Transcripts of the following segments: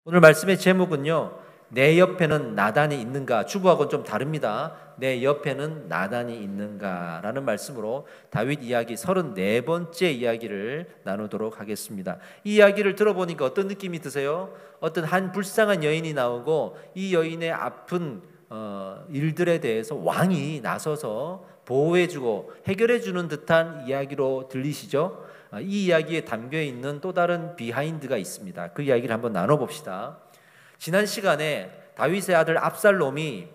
오늘 말씀의 제목은요, 내 옆에는 나단이 있는가. 주부하고는 좀 다릅니다. 내 옆에는 나단이 있는가 라는 말씀으로 다윗 이야기 34번째 이야기를 나누도록 하겠습니다. 이 이야기를 들어보니까 어떤 느낌이 드세요? 어떤 한 불쌍한 여인이 나오고 이 여인의 아픈 일들에 대해서 왕이 나서서 보호해주고 해결해주는 듯한 이야기로 들리시죠? 이 이야기에 담겨있는 또 다른 비하인드가 있습니다. 그 이야기를 한번 나눠봅시다. 지난 시간에 다윗의 아들 압살롬이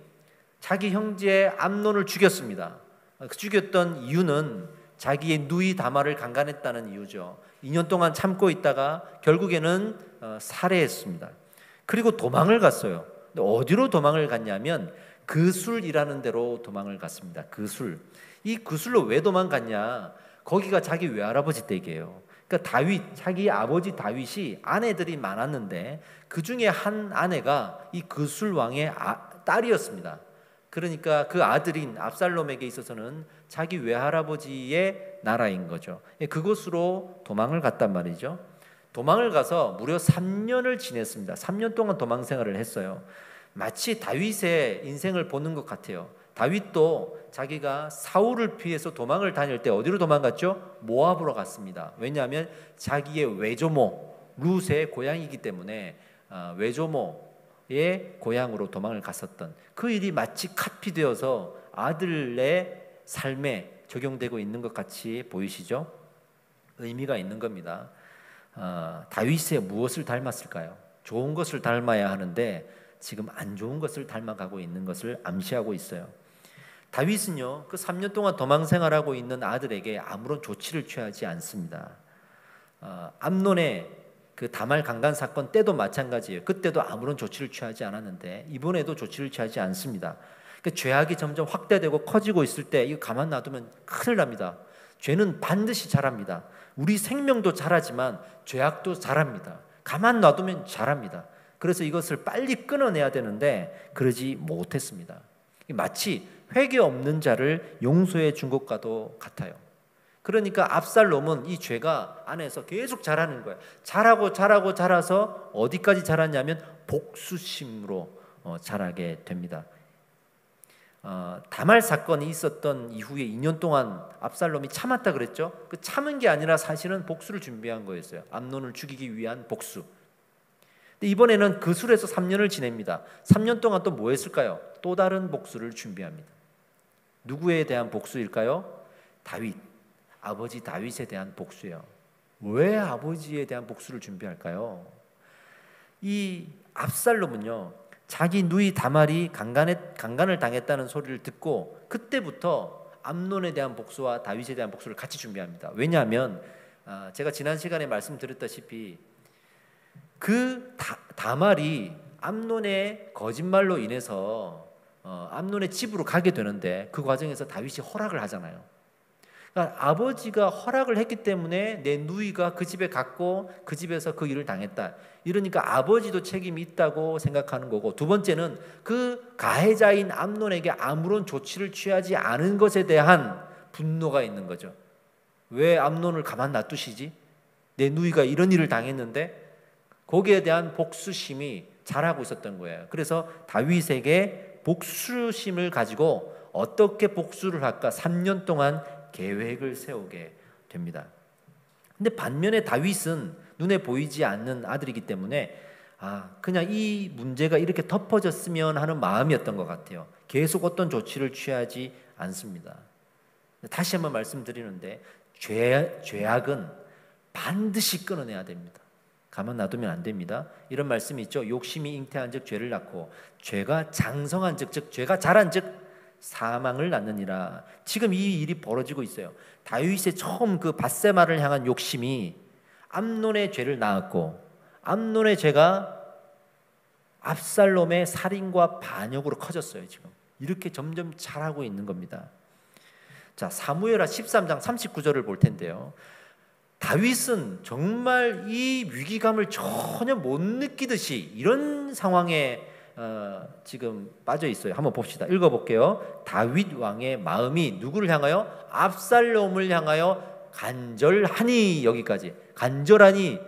자기 형제 암논을 죽였습니다. 죽였던 이유는 자기의 누이 다말을 강간했다는 이유죠. 2년 동안 참고 있다가 결국에는 살해했습니다. 그리고 도망을 갔어요. 근데 어디로 도망을 갔냐면 그술이라는 데로 도망을 갔습니다. 그술. 이 그술로 왜 도망갔냐? 거기가 자기 외할아버지 댁이에요. 그러니까 다윗, 자기 아버지 다윗이 아내들이 많았는데 그 중에 한 아내가 이 그술 왕의 딸이었습니다. 그러니까 그 아들인 압살롬에게 있어서는 자기 외할아버지의 나라인 거죠. 그곳으로 도망을 갔단 말이죠. 도망을 가서 무려 3년을 지냈습니다. 3년 동안 도망 생활을 했어요. 마치 다윗의 인생을 보는 것 같아요. 다윗도 자기가 사울을 피해서 도망을 다닐 때 어디로 도망갔죠? 모압으로 갔습니다. 왜냐하면 자기의 외조모 룻의 고향이기 때문에 외조모의 고향으로 도망을 갔었던 그 일이 마치 카피되어서 아들의 삶에 적용되고 있는 것 같이 보이시죠? 의미가 있는 겁니다. 다윗의 무엇을 닮았을까요? 좋은 것을 닮아야 하는데 지금 안 좋은 것을 닮아가고 있는 것을 암시하고 있어요. 다윗은요, 그 3년 동안 도망 생활하고 있는 아들에게 아무런 조치를 취하지 않습니다. 암논의 그 다말 강간 사건 때도 마찬가지예요. 그때도 아무런 조치를 취하지 않았는데 이번에도 조치를 취하지 않습니다. 그 죄악이 점점 확대되고 커지고 있을 때 이거 가만 놔두면 큰일 납니다. 죄는 반드시 자랍니다. 우리 생명도 자라지만 죄악도 자랍니다. 가만 놔두면 자랍니다. 그래서 이것을 빨리 끊어내야 되는데 그러지 못했습니다. 마치 회개 없는 자를 용서해 준 것과도 같아요. 그러니까 압살롬은 이 죄가 안에서 계속 자라는 거예요. 자라서 어디까지 자랐냐면 복수심으로 자라게 됩니다. 다말 사건이 있었던 이후에 2년 동안 압살롬이 참았다 그랬죠. 그 참은 게 아니라 사실은 복수를 준비한 거였어요. 암논을 죽이기 위한 복수. 근데 이번에는 그술에서 3년을 지냅니다. 3년 동안 또 뭐 했을까요? 또 다른 복수를 준비합니다. 누구에 대한 복수일까요? 다윗, 아버지 다윗에 대한 복수예요. 왜 아버지에 대한 복수를 준비할까요? 이 압살롬은요, 자기 누이 다말이 강간을 당했다는 소리를 듣고 그때부터 암논에 대한 복수와 다윗에 대한 복수를 같이 준비합니다. 왜냐하면 제가 지난 시간에 말씀드렸다시피 그 다말이 암논의 거짓말로 인해서 암논의 집으로 가게 되는데 그 과정에서 다윗이 허락을 하잖아요. 그러니까 아버지가 허락을 했기 때문에 내 누이가 그 집에 갔고 그 집에서 그 일을 당했다. 이러니까 아버지도 책임이 있다고 생각하는 거고, 두 번째는 그 가해자인 암논에게 아무런 조치를 취하지 않은 것에 대한 분노가 있는 거죠. 왜 암논을 가만 놔두시지? 내 누이가 이런 일을 당했는데 거기에 대한 복수심이 자라고 있었던 거예요. 그래서 다윗에게 복수심을 가지고 어떻게 복수를 할까 3년 동안 계획을 세우게 됩니다. 근데 반면에 다윗은 눈에 보이지 않는 아들이기 때문에 그냥 이 문제가 이렇게 덮어졌으면 하는 마음이었던 것 같아요. 계속 어떤 조치를 취하지 않습니다. 다시 한번 말씀드리는데 죄악은 반드시 끊어내야 됩니다. 가만 놔두면 안 됩니다. 이런 말씀이 있죠. 욕심이 잉태한 즉 죄를 낳고 죄가 장성한 즉 죄가 자란 즉 사망을 낳느니라. 지금 이 일이 벌어지고 있어요. 다윗의 처음 그 밧세마를 향한 욕심이 암논의 죄를 낳았고 암논의 죄가 압살롬의 살인과 반역으로 커졌어요. 지금 이렇게 점점 자라고 있는 겁니다. 자, 사무엘하 13장 39절을 볼 텐데요. 다윗은 정말 이 위기감을 전혀 못 느끼듯이 이런 상황에 지금 빠져 있어요. 한번 봅시다. 읽어볼게요. 다윗 왕의 마음이 누구를 향하여? 압살롬을 향하여 간절하니. 여기까지 간절하니.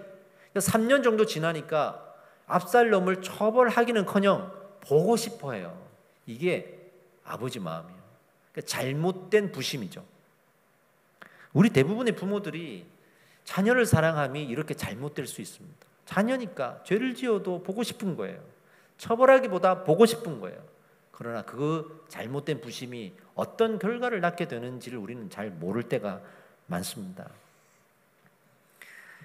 3년 정도 지나니까 압살롬을 처벌하기는커녕 보고 싶어해요. 이게 아버지 마음이에요. 그러니까 잘못된 부심이죠. 우리 대부분의 부모들이 자녀를 사랑함이 이렇게 잘못될 수 있습니다. 자녀니까 죄를 지어도 보고 싶은 거예요. 처벌하기보다 보고 싶은 거예요. 그러나 그 잘못된 부심이 어떤 결과를 낳게 되는지를 우리는 잘 모를 때가 많습니다.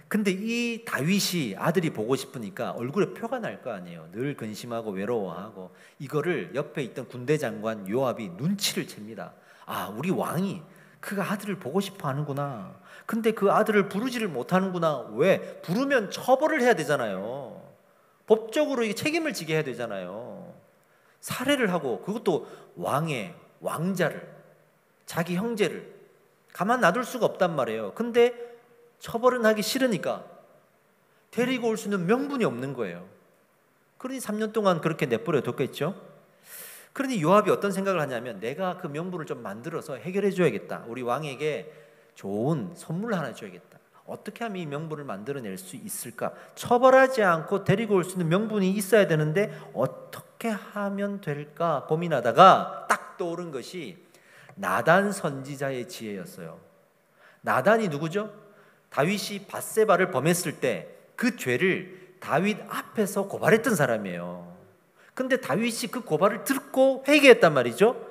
근데 이 다윗이 아들이 보고 싶으니까 얼굴에 표가 날 거 아니에요. 늘 근심하고 외로워하고. 이거를 옆에 있던 군대 장관 요압이 눈치를 챕니다. 아, 우리 왕이 그 아들을 보고 싶어 하는구나. 근데 그 아들을 부르지를 못하는구나. 왜? 부르면 처벌을 해야 되잖아요. 법적으로 이게 책임을 지게 해야 되잖아요. 살해를 하고, 그것도 왕자를, 자기 형제를 가만 놔둘 수가 없단 말이에요. 근데 처벌은 하기 싫으니까 데리고 올 수 있는 명분이 없는 거예요. 그러니 3년 동안 그렇게 내버려 뒀겠죠. 그러니 요압이 어떤 생각을 하냐면, 내가 그 명분을 좀 만들어서 해결해 줘야겠다. 우리 왕에게 좋은 선물 하나 줘야겠다. 어떻게 하면 이 명분을 만들어낼 수 있을까? 처벌하지 않고 데리고 올 수 있는 명분이 있어야 되는데 어떻게 하면 될까 고민하다가 딱 떠오른 것이 나단 선지자의 지혜였어요. 나단이 누구죠? 다윗이 밧세바를 범했을 때 그 죄를 다윗 앞에서 고발했던 사람이에요. 근데 다윗이 그 고발을 듣고 회개했단 말이죠.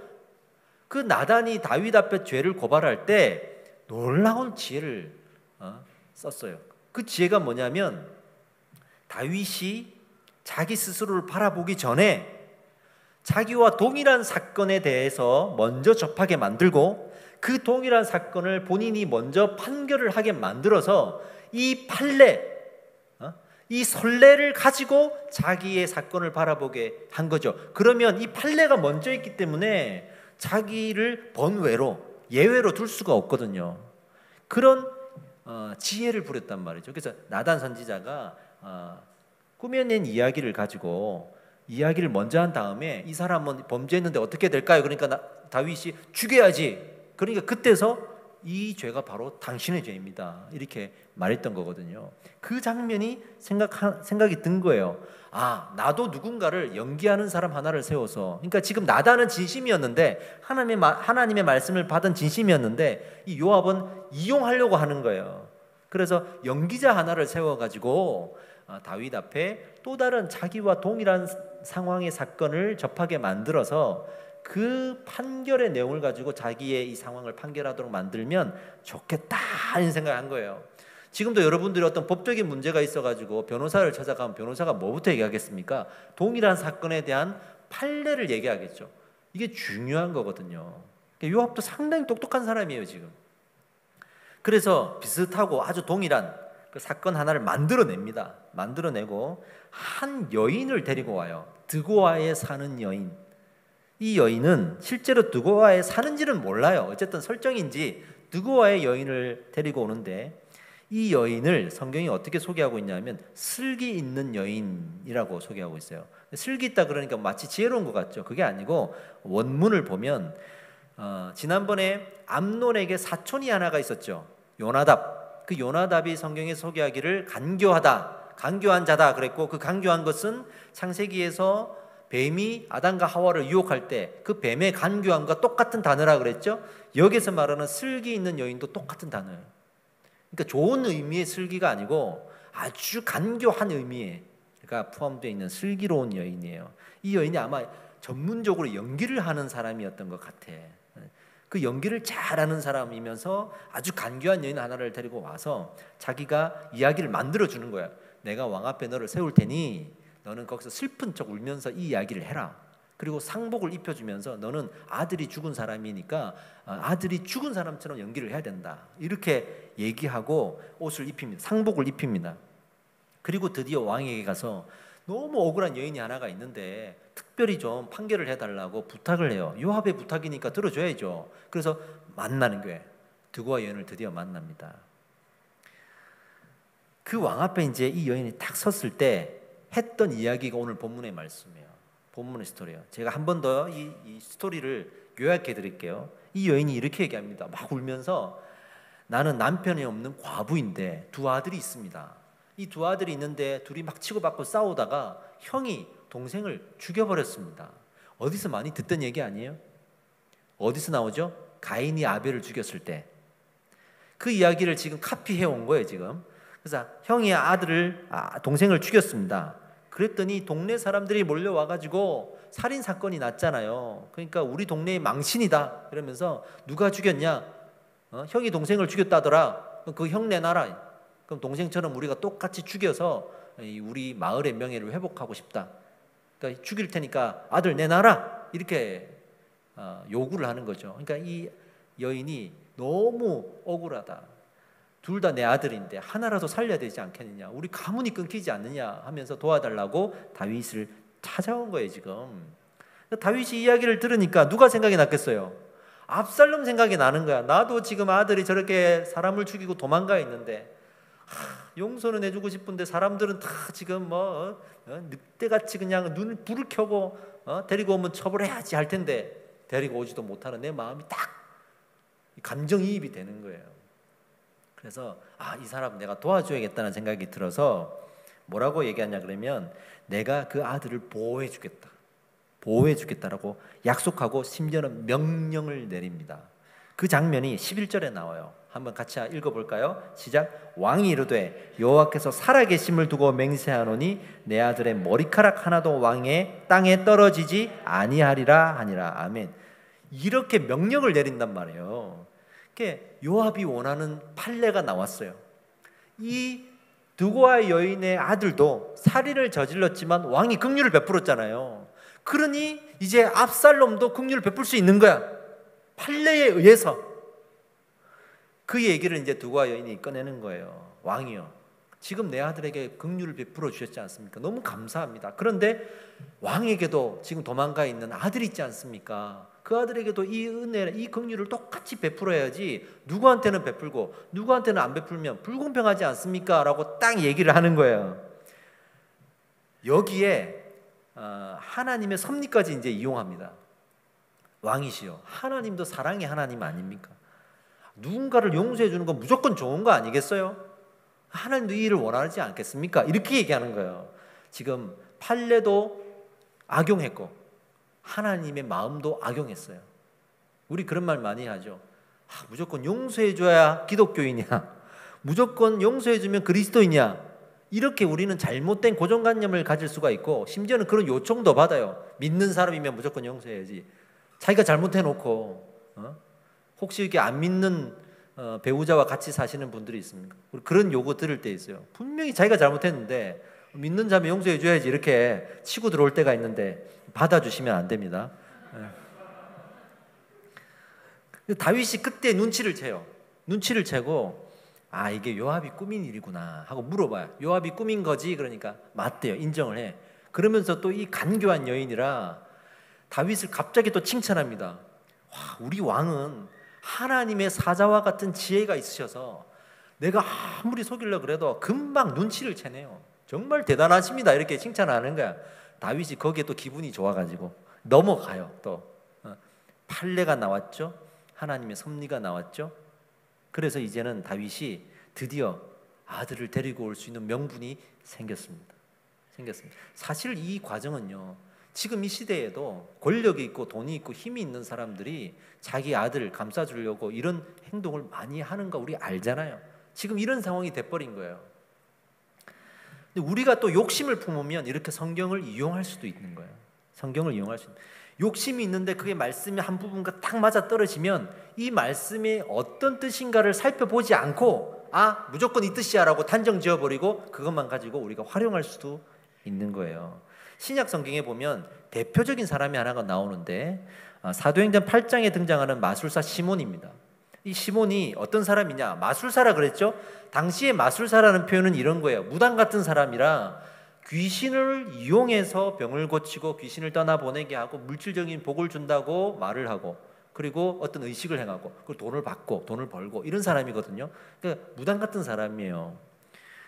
그 나단이 다윗 앞에 죄를 고발할 때 놀라운 지혜를 썼어요. 그 지혜가 뭐냐면, 다윗이 자기 스스로를 바라보기 전에 자기와 동일한 사건에 대해서 먼저 접하게 만들고, 그 동일한 사건을 본인이 먼저 판결을 하게 만들어서 이 판례, 이 선례를 가지고 자기의 사건을 바라보게 한 거죠. 그러면 이 판례가 먼저 있기 때문에 자기를 번외로, 예외로 둘 수가 없거든요. 그런 지혜를 부렸단 말이죠. 그래서 나단 선지자가 꾸며낸 이야기를 가지고 이야기를 먼저 한 다음에, 이 사람은 범죄했는데 어떻게 될까요? 그러니까 다윗이 죽여야지. 그러니까 그때서 이 죄가 바로 당신의 죄입니다. 이렇게 말했던 거거든요. 그 장면이 생각이 든 거예요. 아, 나도 누군가를 연기하는 사람 하나를 세워서, 그러니까 지금 나단은 진심이었는데, 하나님의 말씀을 받은 진심이었는데, 이 요압은 이용하려고 하는 거예요. 그래서 연기자 하나를 세워가지고 다윗 앞에 또 다른 자기와 동일한 상황의 사건을 접하게 만들어서 그 판결의 내용을 가지고 자기의 이 상황을 판결하도록 만들면 좋겠다 하는 생각을 한 거예요. 지금도 여러분들이 어떤 법적인 문제가 있어가지고 변호사를 찾아가면 변호사가 뭐부터 얘기하겠습니까? 동일한 사건에 대한 판례를 얘기하겠죠. 이게 중요한 거거든요. 요압도 상당히 똑똑한 사람이에요 지금. 그래서 비슷하고 아주 동일한 그 사건 하나를 만들어냅니다. 만들어내고 한 여인을 데리고 와요. 드고아에 사는 여인. 이 여인은 실제로 드고아에 사는지는 몰라요. 어쨌든 설정인지 드고아의 여인을 데리고 오는데, 이 여인을 성경이 어떻게 소개하고 있냐면 슬기 있는 여인이라고 소개하고 있어요. 슬기 있다 그러니까 마치 지혜로운 것 같죠. 그게 아니고 원문을 보면 지난번에 암논에게 사촌이 하나가 있었죠. 요나답. 그 요나답이 성경에 소개하기를 간교한 자다 그랬고, 그 간교한 것은 창세기에서 뱀이 아담과 하와를 유혹할 때 그 뱀의 간교함과 똑같은 단어라 그랬죠. 여기서 말하는 슬기 있는 여인도 똑같은 단어예요. 그러니까 좋은 의미의 슬기가 아니고 아주 간교한 의미가 포함되어 있는 슬기로운 여인이에요. 이 여인이 아마 전문적으로 연기를 하는 사람이었던 것 같아. 그 연기를 잘하는 사람이면서 아주 간교한 여인 하나를 데리고 와서 자기가 이야기를 만들어주는 거야. 내가 왕 앞에 너를 세울 테니 너는 거기서 슬픈 척 울면서 이 이야기를 해라. 그리고 상복을 입혀주면서 너는 아들이 죽은 사람이니까 아들이 죽은 사람처럼 연기를 해야 된다. 이렇게 얘기하고 옷을 입힙니다. 상복을 입힙니다. 그리고 드디어 왕에게 가서 너무 억울한 여인이 하나가 있는데 특별히 좀 판결을 해달라고 부탁을 해요. 요압의 부탁이니까 들어줘야죠. 그래서 만나는 거예요. 드고아 여인을 드디어 만납니다. 그 왕 앞에 이제 이 여인이 딱 섰을 때 했던 이야기가 오늘 본문의 말씀이에요. 본문의 스토리예요. 제가 한 번 더 이 스토리를 요약해 드릴게요. 이 여인이 이렇게 얘기합니다. 막 울면서 나는 남편이 없는 과부인데 두 아들이 있습니다. 이 두 아들이 있는데 둘이 막 치고받고 싸우다가 형이 동생을 죽여버렸습니다. 어디서 많이 듣던 얘기 아니에요? 어디서 나오죠? 가인이 아벨을 죽였을 때. 그 이야기를 지금 카피해 온 거예요, 지금. 그래서 형이 동생을 죽였습니다. 그랬더니 동네 사람들이 몰려와가지고 살인 사건이 났잖아요. 그러니까 우리 동네의 망신이다 이러면서 누가 죽였냐? 형이 동생을 죽였다더라. 그 형 내놔라. 그럼 동생처럼 우리가 똑같이 죽여서 우리 마을의 명예를 회복하고 싶다. 그러니까 죽일 테니까 아들 내놔라. 이렇게 요구를 하는 거죠. 그러니까 이 여인이 너무 억울하다. 둘 다 내 아들인데 하나라도 살려야 되지 않겠느냐, 우리 가문이 끊기지 않느냐 하면서 도와달라고 다윗을 찾아온 거예요 지금. 다윗이 이야기를 들으니까 누가 생각이 났겠어요? 압살롬 생각이 나는 거야. 나도 지금 아들이 저렇게 사람을 죽이고 도망가 있는데 용서는 해주고 싶은데 사람들은 다 지금 늑대같이 그냥 불을 켜고 데리고 오면 처벌해야지 할 텐데 데리고 오지도 못하는 내 마음이 딱 감정이입이 되는 거예요. 그래서 이 사람 내가 도와줘야겠다는 생각이 들어서 뭐라고 얘기하냐 그러면 내가 그 아들을 보호해 주겠다라고 약속하고 심지어는 명령을 내립니다. 그 장면이 11절에 나와요. 한번 같이 읽어볼까요? 시작. 왕이 이르되 여호와께서 살아계심을 두고 맹세하노니 내 아들의 머리카락 하나도 왕의 땅에 떨어지지 아니하리라 하니라. 아멘. 이렇게 명령을 내린단 말이에요. 요압이 원하는 판례가 나왔어요. 이 드고아 여인의 아들도 살인을 저질렀지만 왕이 긍휼을 베풀었잖아요. 그러니 이제 압살롬도 긍휼을 베풀 수 있는 거야. 판례에 의해서. 그 얘기를 이제 드고아 여인이 꺼내는 거예요. 왕이요, 지금 내 아들에게 긍휼을 베풀어 주셨지 않습니까? 너무 감사합니다. 그런데 왕에게도 지금 도망가 있는 아들이 있지 않습니까? 그 아들에게도 이 은혜, 이 긍휼을 똑같이 베풀어야지 누구한테는 베풀고 누구한테는 안 베풀면 불공평하지 않습니까? 라고 딱 얘기를 하는 거예요. 여기에 하나님의 섭리까지 이제 이용합니다. 왕이시여, 하나님도 사랑의 하나님 아닙니까? 누군가를 용서해 주는 건 무조건 좋은 거 아니겠어요? 하나님도 이 일을 원하지 않겠습니까? 이렇게 얘기하는 거예요. 지금 판례도 악용했고 하나님의 마음도 악용했어요. 우리 그런 말 많이 하죠. 무조건 용서해 줘야 기독교이냐, 무조건 용서해 주면 그리스도이냐, 이렇게 우리는 잘못된 고정관념을 가질 수가 있고 심지어는 그런 요청도 받아요. 믿는 사람이면 무조건 용서해야지. 자기가 잘못해놓고 혹시 이렇게 안 믿는 배우자와 같이 사시는 분들이 있습니까? 그런 요구 들을 때 있어요. 분명히 자기가 잘못했는데 믿는 자면 용서해 줘야지 이렇게 치고 들어올 때가 있는데 받아주시면 안 됩니다. 다윗이 그때 눈치를 채요. 눈치를 채고 이게 요압이 꾸민 일이구나 하고 물어봐요. 요압이 꾸민 거지? 그러니까 맞대요. 인정을 해. 그러면서 또 이 간교한 여인이라 다윗을 갑자기 또 칭찬합니다. 우리 왕은 하나님의 사자와 같은 지혜가 있으셔서 내가 아무리 속이려고 그래도 금방 눈치를 채네요. 정말 대단하십니다. 이렇게 칭찬하는 거야. 다윗이 거기에 또 기분이 좋아가지고 넘어가요. 또 판례가 나왔죠. 하나님의 섭리가 나왔죠. 그래서 이제는 다윗이 드디어 아들을 데리고 올 수 있는 명분이 생겼습니다. 사실 이 과정은요, 지금 이 시대에도 권력이 있고 돈이 있고 힘이 있는 사람들이 자기 아들을 감싸주려고 이런 행동을 많이 하는 거 우리 알잖아요. 지금 이런 상황이 돼버린 거예요. 근데 우리가 또 욕심을 품으면 이렇게 성경을 이용할 수도 있는 거예요. 성경을 이용할 수 있는. 욕심이 있는데 그게 말씀의 한 부분과 딱 맞아 떨어지면 이 말씀이 어떤 뜻인가를 살펴보지 않고 무조건 이 뜻이야 라고 단정 지어버리고 그것만 가지고 우리가 활용할 수도 있는 거예요. 신약 성경에 보면 대표적인 사람이 하나가 나오는데 사도행전 8장에 등장하는 마술사 시몬입니다. 이 시몬이 어떤 사람이냐? 마술사라 그랬죠? 당시에 마술사라는 표현은 이런 거예요. 무당 같은 사람이라 귀신을 이용해서 병을 고치고 귀신을 떠나보내게 하고 물질적인 복을 준다고 말을 하고 그리고 어떤 의식을 행하고 그리고 돈을 받고 돈을 벌고 이런 사람이거든요. 그러니까 무당 같은 사람이에요.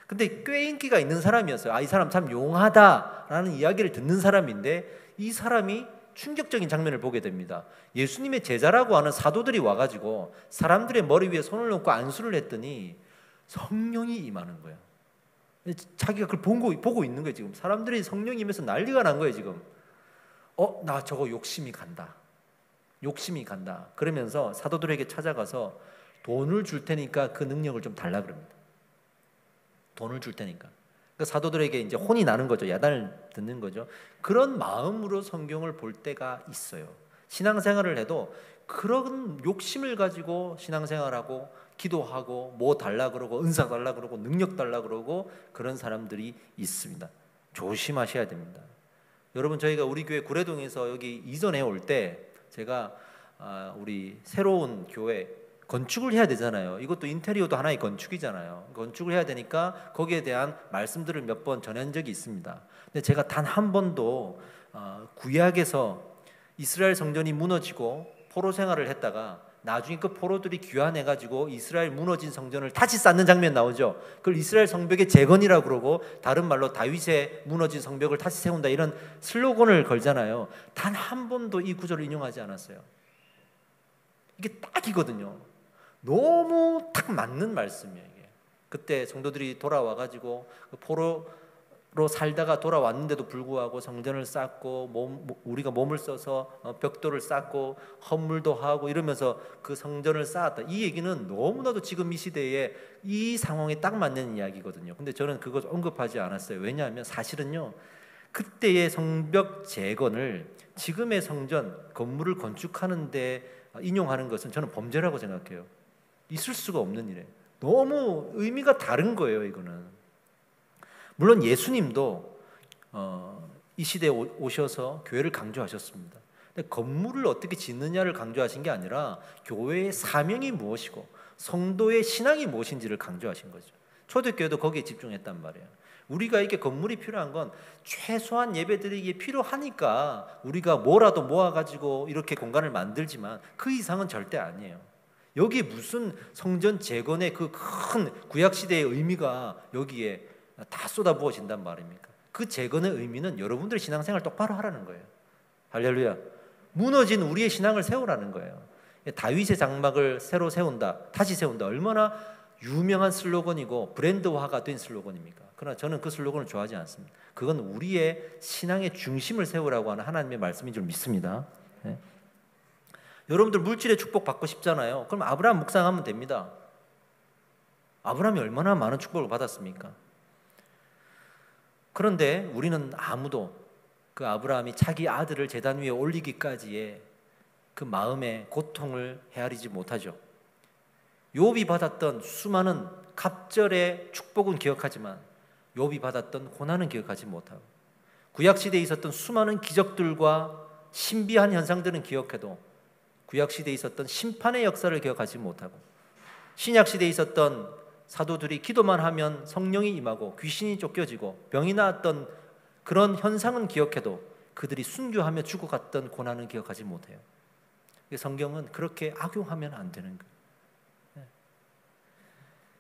근데 꽤 인기가 있는 사람이었어요. 이 사람 참 용하다라는 이야기를 듣는 사람인데 이 사람이 충격적인 장면을 보게 됩니다. 예수님의 제자라고 하는 사도들이 와가지고 사람들의 머리 위에 손을 놓고 안수를 했더니 성령이 임하는 거예요. 자기가 그걸 보고 있는 거예요. 지금 사람들이 성령이 임해서 난리가 난 거예요. 지금 나 저거 욕심이 간다. 그러면서 사도들에게 찾아가서 돈을 줄 테니까 그 능력을 좀 달라 그럽니다. 돈을 줄 테니까. 그러니까 사도들에게 이제 혼이 나는 거죠. 야단을 듣는 거죠. 그런 마음으로 성경을 볼 때가 있어요. 신앙생활을 해도 그런 욕심을 가지고 신앙생활하고 기도하고 뭐 달라 그러고 은사 달라 그러고 능력 달라 그러고 그런 사람들이 있습니다. 조심하셔야 됩니다. 여러분, 저희가 우리 교회 구례동에서 여기 이전에 올 때 제가 우리 새로운 교회 건축을 해야 되잖아요. 이것도 인테리어도 하나의 건축이잖아요. 건축을 해야 되니까 거기에 대한 말씀들을 몇 번 전한 적이 있습니다. 근데 제가 단 한 번도 구약에서 이스라엘 성전이 무너지고 포로 생활을 했다가 나중에 그 포로들이 귀환해가지고 이스라엘 무너진 성전을 다시 쌓는 장면 나오죠. 그걸 이스라엘 성벽의 재건이라고 그러고 다른 말로 다윗의 무너진 성벽을 다시 세운다 이런 슬로건을 걸잖아요. 단 한 번도 이 구절을 인용하지 않았어요. 이게 딱이거든요. 너무 딱 맞는 말씀이에요. 이게. 그때 성도들이 돌아와가지고 포로로 살다가 돌아왔는데도 불구하고 성전을 쌓고 우리가 몸을 써서 벽돌을 쌓고 헌물도 하고 이러면서 그 성전을 쌓았다. 이 얘기는 너무나도 지금 이 시대에 이 상황에 딱 맞는 이야기거든요. 근데 저는 그것 언급하지 않았어요. 왜냐하면 사실은요, 그때의 성벽 재건을 지금의 성전 건물을 건축하는데 인용하는 것은 저는 범죄라고 생각해요. 있을 수가 없는 일이에요. 너무 의미가 다른 거예요. 이거는 물론 예수님도 이 시대에 오셔서 교회를 강조하셨습니다. 근데 건물을 어떻게 짓느냐를 강조하신 게 아니라 교회의 사명이 무엇이고 성도의 신앙이 무엇인지를 강조하신 거죠. 초대교회도 거기에 집중했단 말이에요. 우리가 이게 건물이 필요한 건 최소한 예배드리기에 필요하니까 우리가 뭐라도 모아가지고 이렇게 공간을 만들지만 그 이상은 절대 아니에요. 여기에 무슨 성전 재건의 그 큰 구약시대의 의미가 여기에 다 쏟아부어진단 말입니까? 그 재건의 의미는 여러분들의 신앙생활 똑바로 하라는 거예요. 할렐루야. 무너진 우리의 신앙을 세우라는 거예요. 다윗의 장막을 새로 세운다, 다시 세운다, 얼마나 유명한 슬로건이고 브랜드화가 된 슬로건입니까? 그러나 저는 그 슬로건을 좋아하지 않습니다. 그건 우리의 신앙의 중심을 세우라고 하는 하나님의 말씀인 줄 믿습니다. 네. 여러분들 물질의 축복 받고 싶잖아요. 그럼 아브라함 묵상하면 됩니다. 아브라함이 얼마나 많은 축복을 받았습니까? 그런데 우리는 아무도 그 아브라함이 자기 아들을 제단 위에 올리기까지의 그 마음의 고통을 헤아리지 못하죠. 욥이 받았던 수많은 갑절의 축복은 기억하지만 욥이 받았던 고난은 기억하지 못하고, 구약시대에 있었던 수많은 기적들과 신비한 현상들은 기억해도 구약시대에 있었던 심판의 역사를 기억하지 못하고, 신약시대에 있었던 사도들이 기도만 하면 성령이 임하고 귀신이 쫓겨지고 병이 나았던 그런 현상은 기억해도 그들이 순교하며 죽어갔던 고난은 기억하지 못해요. 성경은 그렇게 악용하면 안 되는 거예요.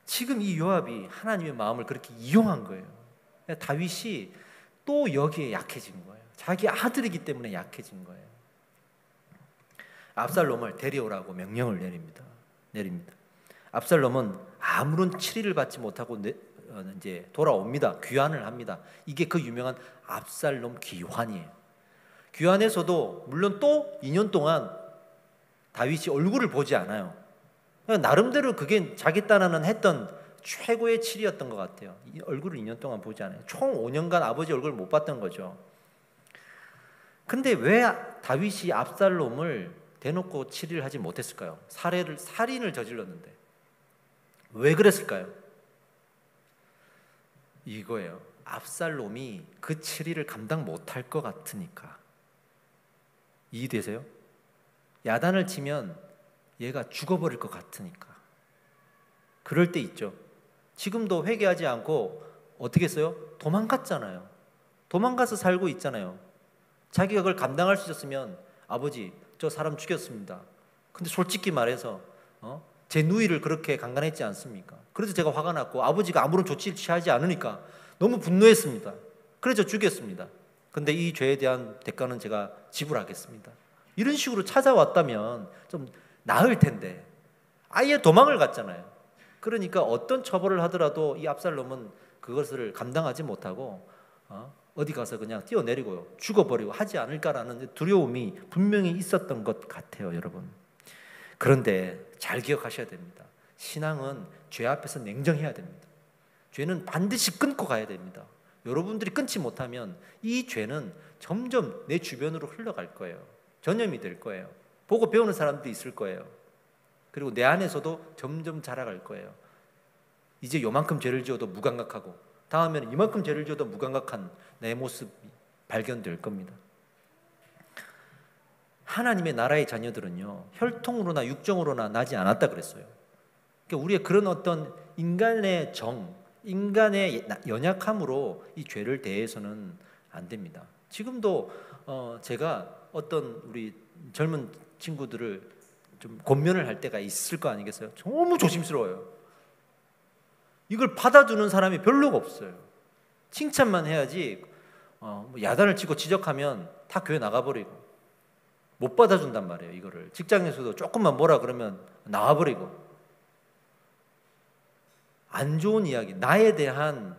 지금 이 요압이 하나님의 마음을 그렇게 이용한 거예요. 다윗이 또 여기에 약해진 거예요. 자기 아들이기 때문에 약해진 거예요. 압살롬을 데려오라고 명령을 내립니다. 압살롬은 아무런 치리를 받지 못하고 이제 돌아옵니다. 귀환을 합니다. 이게 그 유명한 압살롬 귀환이에요. 귀환에서도 물론 또 2년 동안 다윗이 얼굴을 보지 않아요. 나름대로 그게 자기 딴에는 했던 최고의 치리였던 것 같아요. 얼굴을 2년 동안 보지 않아요. 총 5년간 아버지 얼굴을 못 봤던 거죠. 근데 왜 다윗이 압살롬을 대놓고 치리를 하지 못했을까요? 살인을 저질렀는데 왜 그랬을까요? 이거예요. 압살롬이 그 치리를 감당 못할 것 같으니까. 이해되세요? 야단을 치면 얘가 죽어버릴 것 같으니까. 그럴 때 있죠. 지금도 회개하지 않고 어떻게 했어요? 도망갔잖아요. 도망가서 살고 있잖아요. 자기가 그걸 감당할 수 있었으면 아버지 저 사람 죽였습니다. 근데 솔직히 말해서 제 누이를 그렇게 강간했지 않습니까? 그래서 제가 화가 났고 아버지가 아무런 조치를 취하지 않으니까 너무 분노했습니다. 그래서 죽였습니다. 근데 이 죄에 대한 대가는 제가 지불하겠습니다. 이런 식으로 찾아왔다면 좀 나을 텐데 아예 도망을 갔잖아요. 그러니까 어떤 처벌을 하더라도 이 압살롬은 그것을 감당하지 못하고 어디 가서 그냥 뛰어내리고 죽어버리고 하지 않을까라는 두려움이 분명히 있었던 것 같아요, 여러분. 그런데 잘 기억하셔야 됩니다. 신앙은 죄 앞에서 냉정해야 됩니다. 죄는 반드시 끊고 가야 됩니다. 여러분들이 끊지 못하면 이 죄는 점점 내 주변으로 흘러갈 거예요. 전염이 될 거예요. 보고 배우는 사람도 있을 거예요. 그리고 내 안에서도 점점 자라갈 거예요. 이제 요만큼 죄를 지어도 무감각하고 다음에는 이만큼 죄를 지어도 무감각한 내 모습이 발견될 겁니다. 하나님의 나라의 자녀들은요, 혈통으로나 육정으로나 나지 않았다 그랬어요. 그러니까 우리의 그런 어떤 인간의 인간의 연약함으로 이 죄를 대해서는 안 됩니다. 지금도 제가 어떤 우리 젊은 친구들을 좀 권면을 할 때가 있을 거 아니겠어요? 너무 조심스러워요. 이걸 받아주는 사람이 별로가 없어요. 칭찬만 해야지 야단을 치고 지적하면 다 교회 나가버리고 못 받아준단 말이에요. 이거를 직장에서도 조금만 뭐라 그러면 나와버리고 안 좋은 이야기, 나에 대한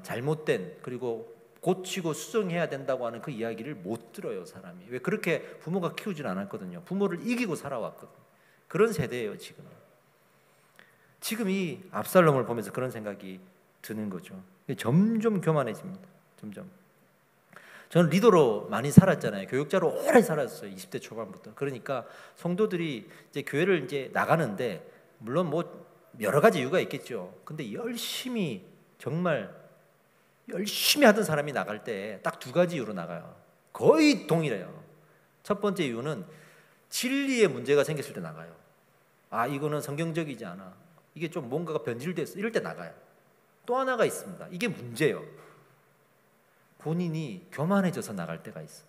잘못된 그리고 고치고 수정해야 된다고 하는 그 이야기를 못 들어요, 사람이. 왜? 그렇게 부모가 키우질 않았거든요. 부모를 이기고 살아왔거든요. 그런 세대예요, 지금. 지금 이 압살롬을 보면서 그런 생각이 드는 거죠. 점점 교만해집니다. 점점. 저는 리더로 많이 살았잖아요. 교육자로 오래 살았어요. 20대 초반부터. 그러니까 성도들이 이제 교회를 이제 나가는데 물론 뭐 여러 가지 이유가 있겠죠. 근데 정말 열심히 하던 사람이 나갈 때 딱 두 가지 이유로 나가요. 거의 동일해요. 첫 번째 이유는 진리에 문제가 생겼을 때 나가요. 아, 이거는 성경적이지 않아. 이게 좀 뭔가가 변질됐어. 이럴 때 나가요. 또 하나가 있습니다. 이게 문제예요. 본인이 교만해져서 나갈 때가 있어.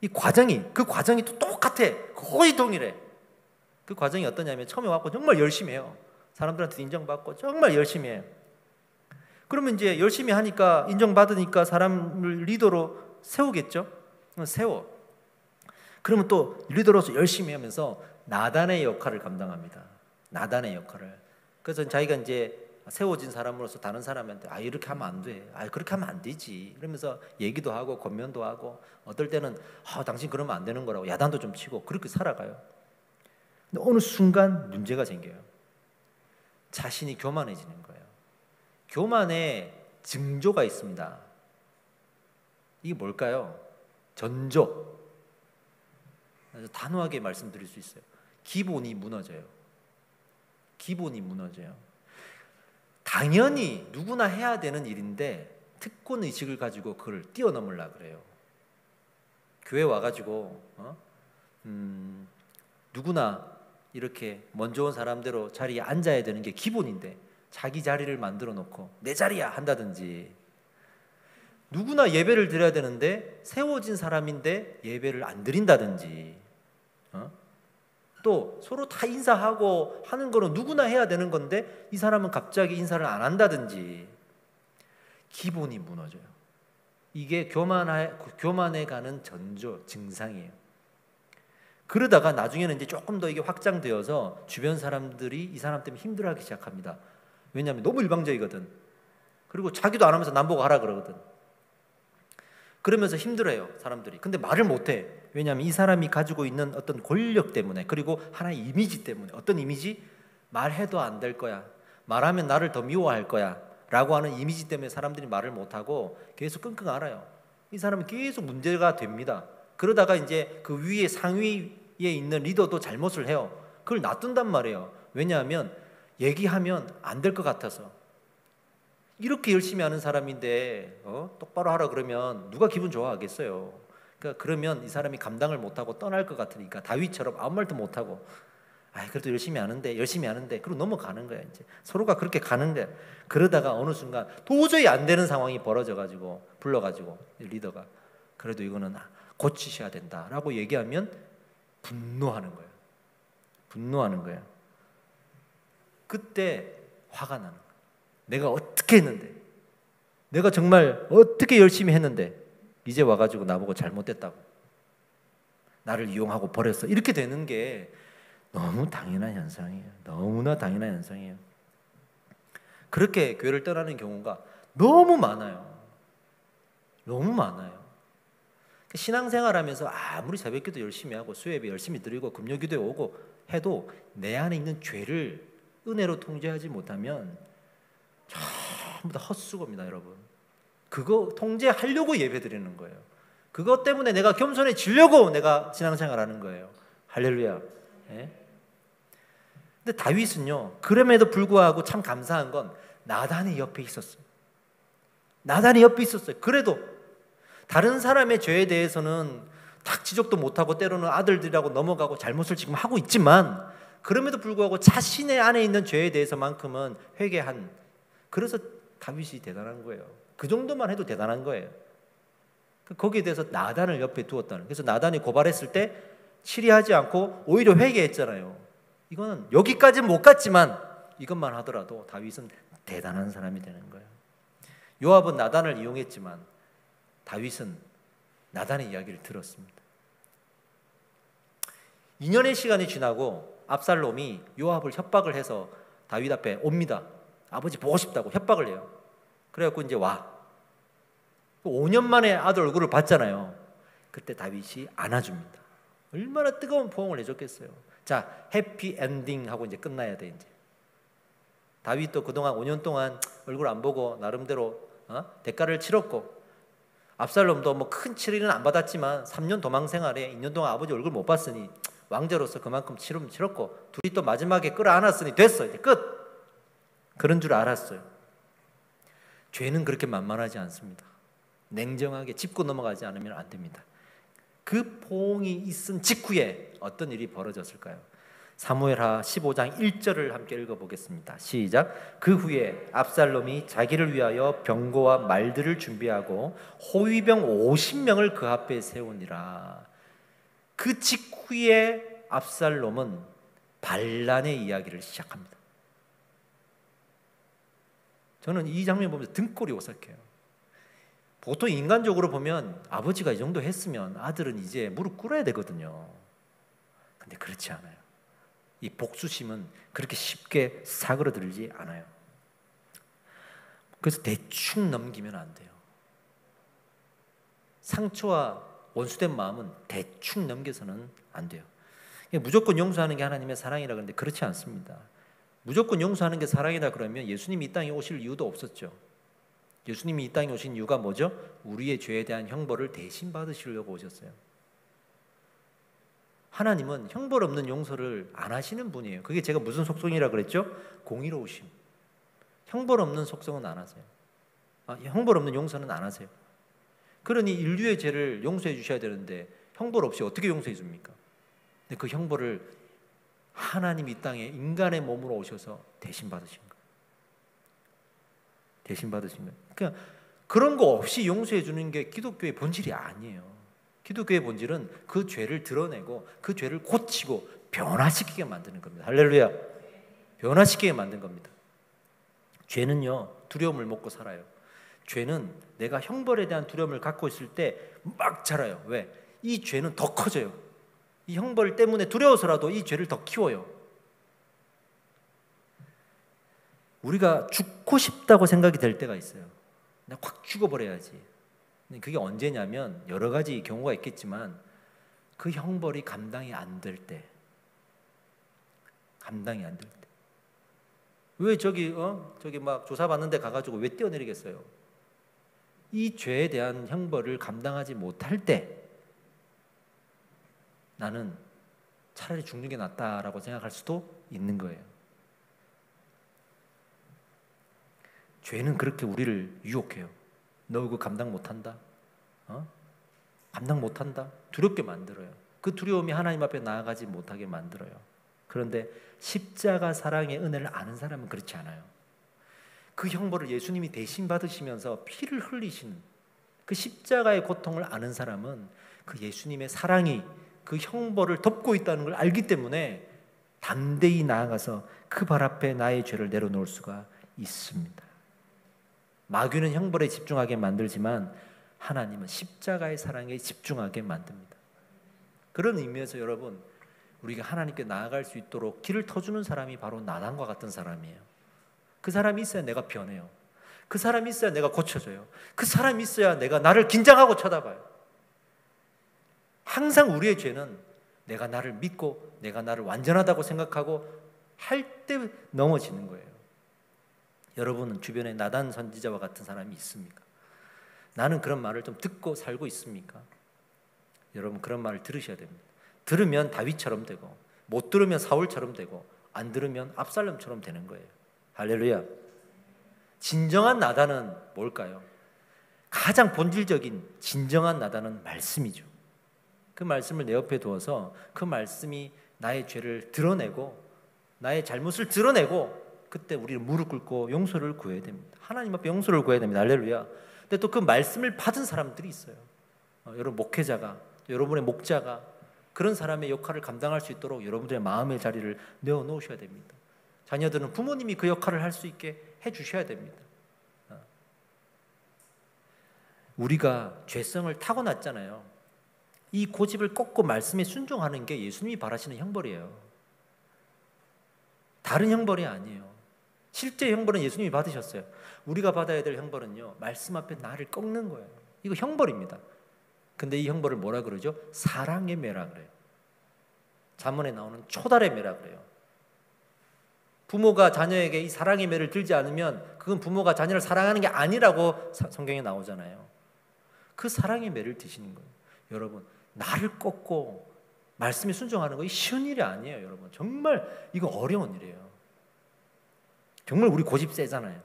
그 과정이 또 똑같아. 거의 동일해. 그 과정이 어떠냐면 처음에 와서 정말 열심히 해요. 사람들한테 인정받고 정말 열심히 해요. 그러면 이제 열심히 하니까 인정받으니까 사람을 리더로 세우겠죠? 세워. 그러면 또 리더로서 열심히 하면서 나단의 역할을 감당합니다. 나단의 역할을. 그래서 자기가 이제 세워진 사람으로서 다른 사람한테 이렇게 하면 안 돼. 그렇게 하면 안 되지. 그러면서 얘기도 하고 권면도 하고 어떨 때는 당신 그러면 안 되는 거라고 야단도 좀 치고 그렇게 살아가요. 근데 어느 순간 문제가 생겨요. 자신이 교만해지는 거예요. 교만의 징조가 있습니다. 이게 뭘까요? 전조. 단호하게 말씀드릴 수 있어요. 기본이 무너져요. 기본이 무너져요. 당연히 누구나 해야 되는 일인데 특권 의식을 가지고 그걸 뛰어넘으려고 그래요. 교회 와가지고 누구나 이렇게 먼저 온 사람대로 자리에 앉아야 되는 게 기본인데 자기 자리를 만들어 놓고 내 자리야 한다든지, 누구나 예배를 드려야 되는데 세워진 사람인데 예배를 안 드린다든지, 또 서로 다 인사하고 하는 거는 누구나 해야 되는 건데 이 사람은 갑자기 인사를 안 한다든지, 기본이 무너져요. 이게 교만해 가는 전조 증상이에요. 그러다가 나중에는 이제 조금 더 이게 확장되어서 주변 사람들이 이 사람 때문에 힘들어하기 시작합니다. 왜냐하면 너무 일방적이거든. 그리고 자기도 안 하면서 남보고 하라 그러거든. 그러면서 힘들어요, 사람들이. 근데 말을 못해. 왜냐하면 이 사람이 가지고 있는 어떤 권력 때문에, 그리고 하나의 이미지 때문에. 어떤 이미지? 말해도 안 될 거야, 말하면 나를 더 미워할 거야 라고 하는 이미지 때문에 사람들이 말을 못하고 계속 끙끙 앓아요. 이 사람은 계속 문제가 됩니다. 그러다가 이제 그 위에 상위에 있는 리더도 잘못을 해요. 그걸 놔둔단 말이에요. 왜냐하면 얘기하면 안 될 것 같아서. 이렇게 열심히 하는 사람인데 똑바로 하라 그러면 누가 기분 좋아하겠어요. 그러니까 그러면 이 사람이 감당을 못하고 떠날 것 같으니까 다윗처럼 아무 말도 못하고 그래도 열심히 하는데 그러고 넘어가는 거야. 이제 서로가 그렇게 가는 거야. 그러다가 어느 순간 도저히 안 되는 상황이 벌어져가지고 불러가지고 리더가 그래도 이거는 고치셔야 된다라고 얘기하면 분노하는 거예요. 분노하는 거예요. 그때 화가 나는 거예요. 내가 어떻게 했는데, 내가 정말 어떻게 열심히 했는데 이제 와가지고 나보고 잘못됐다고, 나를 이용하고 버렸어, 이렇게 되는 게 너무 당연한 현상이에요. 너무나 당연한 현상이에요. 그렇게 교회를 떠나는 경우가 너무 많아요. 너무 많아요. 신앙생활하면서 아무리 새벽기도 열심히 하고 수요예배 열심히 드리고 금요기도에 오고 해도 내 안에 있는 죄를 은혜로 통제하지 못하면 전부 다 헛수고입니다, 여러분. 그거 통제하려고 예배 드리는 거예요. 그것 때문에 내가 겸손해지려고 내가 신앙생활하는 거예요. 할렐루야. 예? 근데 다윗은요, 그럼에도 불구하고 참 감사한 건 나단이 옆에 있었어요. 나단이 옆에 있었어요. 그래도 다른 사람의 죄에 대해서는 딱 지적도 못하고 때로는 아들들이라고 넘어가고 잘못을 지금 하고 있지만 그럼에도 불구하고 자신의 안에 있는 죄에 대해서만큼은 회개한, 그래서 다윗이 대단한 거예요. 그 정도만 해도 대단한 거예요. 거기에 대해서 나단을 옆에 두었다는. 그래서 나단이 고발했을 때 치리하지 않고 오히려 회개했잖아요. 이거는 여기까지는 못 갔지만 이것만 하더라도 다윗은 대단한 사람이 되는 거예요. 요압은 나단을 이용했지만 다윗은 나단의 이야기를 들었습니다. 2년의 시간이 지나고 압살롬이 요압을 협박을 해서 다윗 앞에 옵니다. 아버지 보고 싶다고 협박을 해요. 그래갖고 이제 와. 5년 만에 아들 얼굴을 봤잖아요. 그때 다윗이 안아줍니다. 얼마나 뜨거운 포옹을 해줬겠어요. 자, 해피 엔딩 하고 이제 끝나야 돼. 이제 다윗도 그동안 5년 동안 얼굴 안 보고 나름대로 대가를 치렀고, 압살롬도 뭐 큰 치리는 안 받았지만 3년 도망 생활에 2년 동안 아버지 얼굴 못 봤으니 왕자로서 그만큼 치렀고, 둘이 또 마지막에 끌어안았으니 됐어. 이제 끝. 그런 줄 알았어요. 죄는 그렇게 만만하지 않습니다. 냉정하게 짚고 넘어가지 않으면 안 됩니다. 그 포옹이 있은 직후에 어떤 일이 벌어졌을까요? 사무엘하 15장 1절을 함께 읽어보겠습니다. 시작. 그 후에 압살롬이 자기를 위하여 병거와 말들을 준비하고 호위병 50명을 그 앞에 세우니라. 그 직후에 압살롬은 반란의 이야기를 시작합니다. 저는 이 장면 보면서 등골이 오싹해요. 보통 인간적으로 보면 아버지가 이 정도 했으면 아들은 이제 무릎 꿇어야 되거든요. 근데 그렇지 않아요. 이 복수심은 그렇게 쉽게 사그러들지 않아요. 그래서 대충 넘기면 안 돼요. 상처와 원수된 마음은 대충 넘겨서는 안 돼요. 무조건 용서하는 게 하나님의 사랑이라 그러는데 그렇지 않습니다. 무조건 용서하는 게 사랑이다 그러면 예수님이 이 땅에 오실 이유도 없었죠. 예수님이 이 땅에 오신 이유가 뭐죠? 우리의 죄에 대한 형벌을 대신 받으시려고 오셨어요. 하나님은 형벌 없는 용서를 안 하시는 분이에요. 그게 제가 무슨 속성이라 그랬죠? 공의로우심. 형벌 없는 속성은 안 하세요. 형벌 없는 용서는 안 하세요. 그러니 인류의 죄를 용서해 주셔야 되는데 형벌 없이 어떻게 용서해 줍니까? 근데 그 형벌을 하나님이 이 땅에 인간의 몸으로 오셔서 대신 받으신 거예요. 대신 받으신 거예요. 그러니까 그런 거 없이 용서해 주는 게 기독교의 본질이 아니에요. 기독교의 본질은 그 죄를 드러내고 그 죄를 고치고 변화시키게 만드는 겁니다. 할렐루야. 변화시키게 만든 겁니다. 죄는요, 두려움을 먹고 살아요. 죄는 내가 형벌에 대한 두려움을 갖고 있을 때 막 자라요. 왜? 이 죄는 더 커져요. 이 형벌 때문에 두려워서라도 이 죄를 더 키워요. 우리가 죽고 싶다고 생각이 될 때가 있어요. 나 확 죽어버려야지. 그게 언제냐면 여러 가지 경우가 있겠지만 그 형벌이 감당이 안 될 때, 감당이 안 될 때. 왜 저기 막 조사받는데 가가지고 왜 뛰어내리겠어요? 이 죄에 대한 형벌을 감당하지 못할 때 나는 차라리 죽는 게 낫다라고 생각할 수도 있는 거예요. 죄는 그렇게 우리를 유혹해요. 너 그거 감당 못한다? 감당 못한다? 두렵게 만들어요. 그 두려움이 하나님 앞에 나아가지 못하게 만들어요. 그런데 십자가 사랑의 은혜를 아는 사람은 그렇지 않아요. 그 형벌을 예수님이 대신 받으시면서 피를 흘리신 그 십자가의 고통을 아는 사람은 그 예수님의 사랑이 그 형벌을 덮고 있다는 걸 알기 때문에 담대히 나아가서 그 발 앞에 나의 죄를 내려놓을 수가 있습니다. 마귀는 형벌에 집중하게 만들지만 하나님은 십자가의 사랑에 집중하게 만듭니다. 그런 의미에서 여러분, 우리가 하나님께 나아갈 수 있도록 길을 터주는 사람이 바로 나단과 같은 사람이에요. 그 사람이 있어야 내가 변해요. 그 사람이 있어야 내가 고쳐져요. 그 사람이 있어야 내가 나를 긴장하고 쳐다봐요. 항상 우리의 죄는 내가 나를 믿고 내가 나를 완전하다고 생각하고 할 때 넘어지는 거예요. 여러분은 주변에 나단 선지자와 같은 사람이 있습니까? 나는 그런 말을 좀 듣고 살고 있습니까? 여러분 그런 말을 들으셔야 됩니다. 들으면 다윗처럼 되고 못 들으면 사울처럼 되고 안 들으면 압살롬처럼 되는 거예요. 할렐루야. 진정한 나단은 뭘까요? 가장 본질적인 진정한 나단은 말씀이죠. 그 말씀을 내 옆에 두어서 그 말씀이 나의 죄를 드러내고 나의 잘못을 드러내고 그때 우리는 무릎 꿇고 용서를 구해야 됩니다. 하나님 앞에 용서를 구해야 됩니다. 할렐루야. 근데 또 그 말씀을 받은 사람들이 있어요. 여러분 목회자가, 여러분의 목자가 그런 사람의 역할을 감당할 수 있도록 여러분들의 마음의 자리를 내어놓으셔야 됩니다. 자녀들은 부모님이 그 역할을 할 수 있게 해주셔야 됩니다. 우리가 죄성을 타고났잖아요. 이 고집을 꺾고 말씀에 순종하는 게 예수님이 바라시는 형벌이에요. 다른 형벌이 아니에요. 실제 형벌은 예수님이 받으셨어요. 우리가 받아야 될 형벌은요, 말씀 앞에 나를 꺾는 거예요. 이거 형벌입니다. 근데 이 형벌을 뭐라 그러죠? 사랑의 매라 그래요. 잠언에 나오는 초달의 매라 그래요. 부모가 자녀에게 이 사랑의 매를 들지 않으면 그건 부모가 자녀를 사랑하는 게 아니라고 성경에 나오잖아요. 그 사랑의 매를 드시는 거예요. 여러분, 나를 꺾고 말씀에 순종하는 거 쉬운 일이 아니에요. 여러분, 정말 이거 어려운 일이에요. 정말 우리 고집 세잖아요.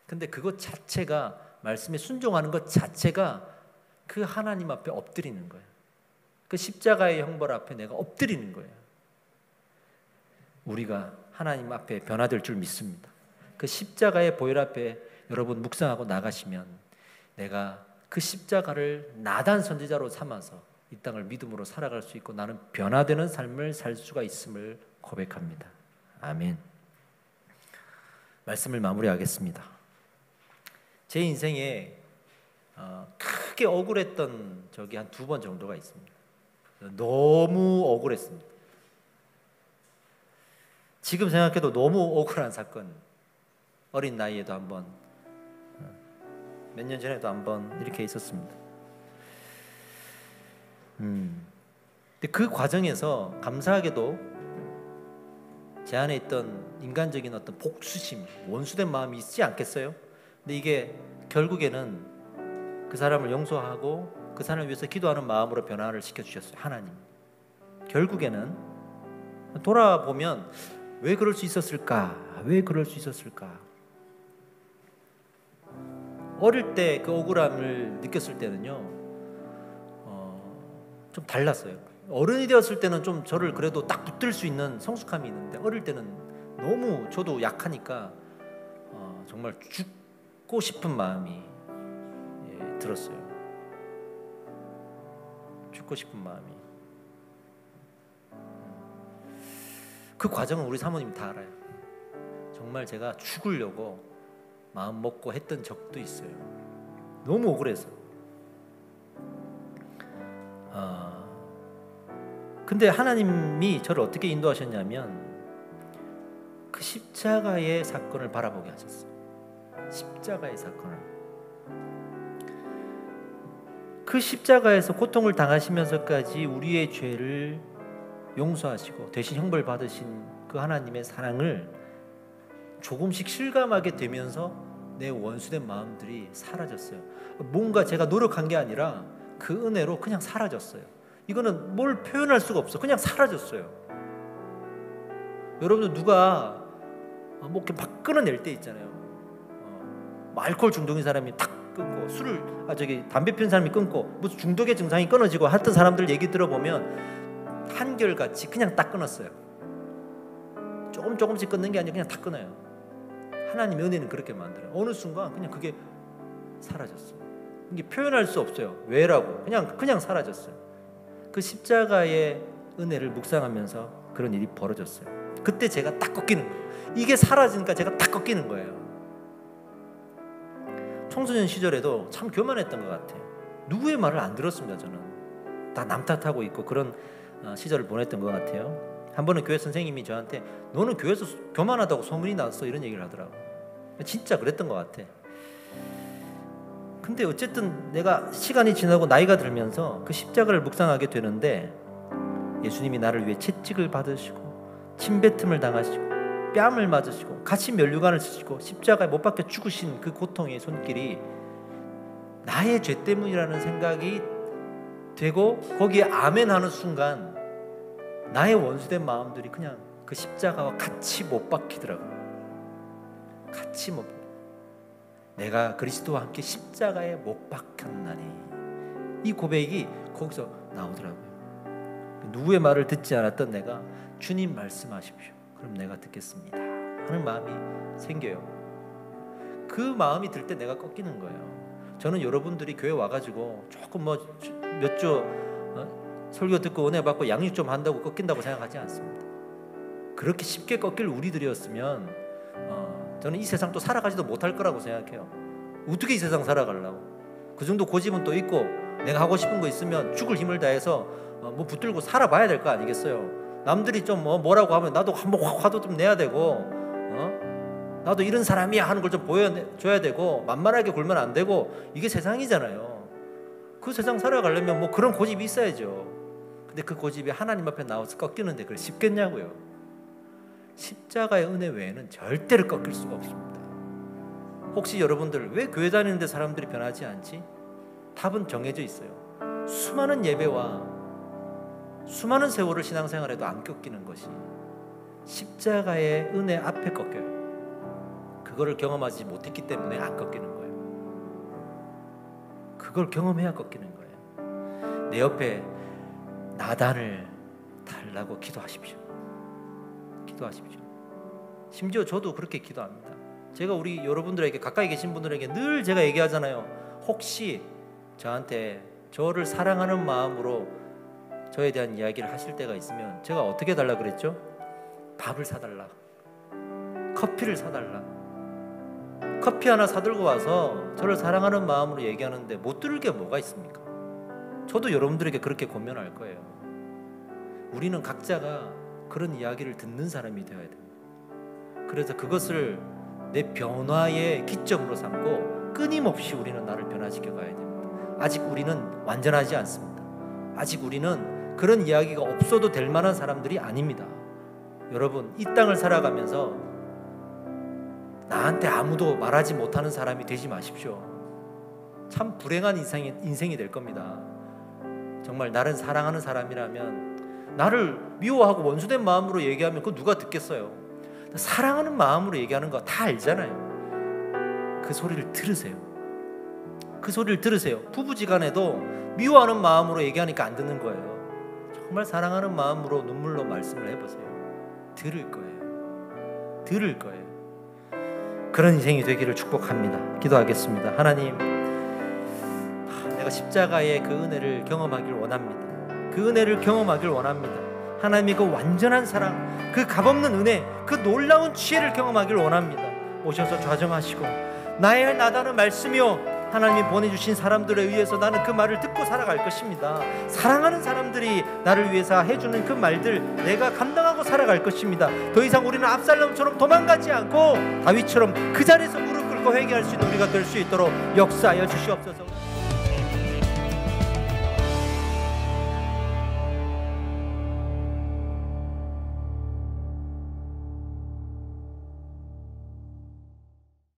근데 그것 자체가, 말씀에 순종하는 것 자체가 그 하나님 앞에 엎드리는 거예요. 그 십자가의 형벌 앞에 내가 엎드리는 거예요. 우리가 하나님 앞에 변화될 줄 믿습니다. 그 십자가의 보혈 앞에 여러분 묵상하고 나가시면 내가 그 십자가를 나단 선지자로 삼아서 이 땅을 믿음으로 살아갈 수 있고 나는 변화되는 삶을 살 수가 있음을 고백합니다. 아멘. 말씀을 마무리하겠습니다. 제 인생에 크게 억울했던 적이 한 2번 정도가 있습니다. 너무 억울했습니다. 지금 생각해도 너무 억울한 사건. 어린 나이에도 한번, 몇 년 전에도 한번 이렇게 있었습니다. 근데 그 과정에서 감사하게도 제 안에 있던 인간적인 어떤 복수심, 원수된 마음이 있지 않겠어요? 근데 이게 결국에는 그 사람을 용서하고 그 사람을 위해서 기도하는 마음으로 변화를 시켜주셨어요. 하나님. 결국에는 돌아보면 왜 그럴 수 있었을까? 왜 그럴 수 있었을까? 어릴 때 그 억울함을 느꼈을 때는요, 좀 달랐어요. 어른이 되었을 때는 좀 저를 그래도 딱 붙들 수 있는 성숙함이 있는데 어릴 때는 너무 저도 약하니까 정말 죽고 싶은 마음이 들었어요. 죽고 싶은 마음이. 그 과정은 우리 사모님 다 알아요. 정말 제가 죽으려고 마음 먹고 했던 적도 있어요. 너무 억울해서. 근데 하나님이 저를 어떻게 인도하셨냐면 그 십자가의 사건을 바라보게 하셨어요. 십자가의 사건을. 그 십자가에서 고통을 당하시면서까지 우리의 죄를 용서하시고 대신 형벌 받으신 그 하나님의 사랑을 조금씩 실감하게 되면서 내 원수된 마음들이 사라졌어요. 뭔가 제가 노력한 게 아니라 그 은혜로 그냥 사라졌어요. 이거는 뭘 표현할 수가 없어. 그냥 사라졌어요. 여러분들 누가 뭐 이렇게 막 끊어낼 때 있잖아요. 뭐 알코올 중독인 사람이 탁 끊고 술을 담배 피운 사람이 끊고 무슨 중독의 증상이 끊어지고 하던 사람들 얘기 들어보면 한결같이 그냥 딱 끊었어요. 조금씩 끊는 게 아니라 그냥 다 끊어요. 하나님의 은혜는 그렇게 만들어요. 어느 순간 그냥 그게 사라졌어요. 이게 표현할 수 없어요. 왜라고? 그냥 사라졌어요. 그 십자가의 은혜를 묵상하면서 그런 일이 벌어졌어요. 그때 제가 딱 꺾이는 거예요. 이게 사라지니까 제가 딱 꺾이는 거예요. 청소년 시절에도 참 교만했던 것 같아요. 누구의 말을 안 들었습니다. 저는 다 남 탓하고 있고 그런 시절을 보냈던 것 같아요. 한 번은 교회 선생님이 저한테 너는 교회에서 교만하다고 소문이 났어 이런 얘기를 하더라고요. 진짜 그랬던 것 같아. 근데 어쨌든 내가 시간이 지나고 나이가 들면서 그 십자가를 묵상하게 되는데, 예수님이 나를 위해 채찍을 받으시고 침뱉음을 당하시고 뺨을 맞으시고 같이 면류관을 쓰시고 십자가에 못 박혀 죽으신 그 고통의 손길이 나의 죄 때문이라는 생각이 되고, 거기에 아멘 하는 순간 나의 원수된 마음들이 그냥 그 십자가와 같이 못 박히더라고요. 같이 못 박혀. 내가 그리스도와 함께 십자가에 못 박혔나니, 이 고백이 거기서 나오더라고요. 누구의 말을 듣지 않았던 내가 주님 말씀하십시오, 그럼 내가 듣겠습니다 하는 마음이 생겨요. 그 마음이 들 때 내가 꺾이는 거예요. 저는 여러분들이 교회 와가지고 조금 몇 주 설교 듣고 은혜 받고 양육 좀 한다고 꺾인다고 생각하지 않습니다. 그렇게 쉽게 꺾일 우리들이었으면 저는 이 세상 또 살아가지도 못할 거라고 생각해요. 어떻게 이 세상 살아가려고. 그 정도 고집은 또 있고, 내가 하고 싶은 거 있으면 죽을 힘을 다해서 뭐 붙들고 살아봐야 될 거 아니겠어요. 남들이 좀 뭐라고 하면 나도 한번 화도 좀 내야 되고, 나도 이런 사람이야 하는 걸 좀 보여줘야 되고, 만만하게 굴면 안 되고, 이게 세상이잖아요. 그 세상 살아가려면 뭐 그런 고집이 있어야죠. 근데 그 고집이 하나님 앞에 나와서 꺾이는데 그걸 쉽겠냐고요. 십자가의 은혜 외에는 절대로 꺾일 수가 없습니다. 혹시 여러분들 왜 교회 다니는데 사람들이 변하지 않지? 답은 정해져 있어요. 수많은 예배와 수많은 세월을 신앙생활해도 안 꺾이는 것이 십자가의 은혜 앞에 꺾여요. 그거를 경험하지 못했기 때문에 안 꺾이는 거예요. 그걸 경험해야 꺾이는 거예요. 내 옆에 나단을 달라고 기도하십시오. 기도하십시오. 심지어 저도 그렇게 기도합니다. 제가 우리 여러분들에게, 가까이 계신 분들에게 늘 제가 얘기하잖아요. 혹시 저한테 저를 사랑하는 마음으로 저에 대한 이야기를 하실 때가 있으면 제가 어떻게 해달라 그랬죠? 밥을 사달라, 커피를 사달라. 커피 하나 사들고 와서 저를 사랑하는 마음으로 얘기하는데 못 들을 게 뭐가 있습니까? 저도 여러분들에게 그렇게 권면할 거예요. 우리는 각자가 그런 이야기를 듣는 사람이 되어야 됩니다. 그래서 그것을 내 변화의 기점으로 삼고 끊임없이 우리는 나를 변화시켜 가야 됩니다. 아직 우리는 완전하지 않습니다. 아직 우리는 그런 이야기가 없어도 될 만한 사람들이 아닙니다. 여러분, 이 땅을 살아가면서 나한테 아무도 말하지 못하는 사람이 되지 마십시오. 참 불행한 인생이 될 겁니다. 정말 나를 사랑하는 사람이라면, 나를 미워하고 원수된 마음으로 얘기하면 그거 누가 듣겠어요? 사랑하는 마음으로 얘기하는 거 다 알잖아요. 그 소리를 들으세요. 그 소리를 들으세요. 부부지간에도 미워하는 마음으로 얘기하니까 안 듣는 거예요. 정말 사랑하는 마음으로 눈물로 말씀을 해보세요. 들을 거예요. 들을 거예요. 그런 인생이 되기를 축복합니다. 기도하겠습니다. 하나님, 내가 십자가의 그 은혜를 경험하길 원합니다. 그 은혜를 경험하길 원합니다. 하나님의 그 완전한 사랑, 그 값없는 은혜, 그 놀라운 지혜를 경험하길 원합니다. 오셔서 좌정하시고, 나의 나다는 말씀이요, 하나님이 보내주신 사람들에 의해서 나는 그 말을 듣고 살아갈 것입니다. 사랑하는 사람들이 나를 위해서 해주는 그 말들 내가 감당하고 살아갈 것입니다. 더 이상 우리는 압살롬처럼 도망가지 않고 다윗처럼 그 자리에서 무릎 꿇고 회개할 수 있는 우리가 될 수 있도록 역사하여 주시옵소서.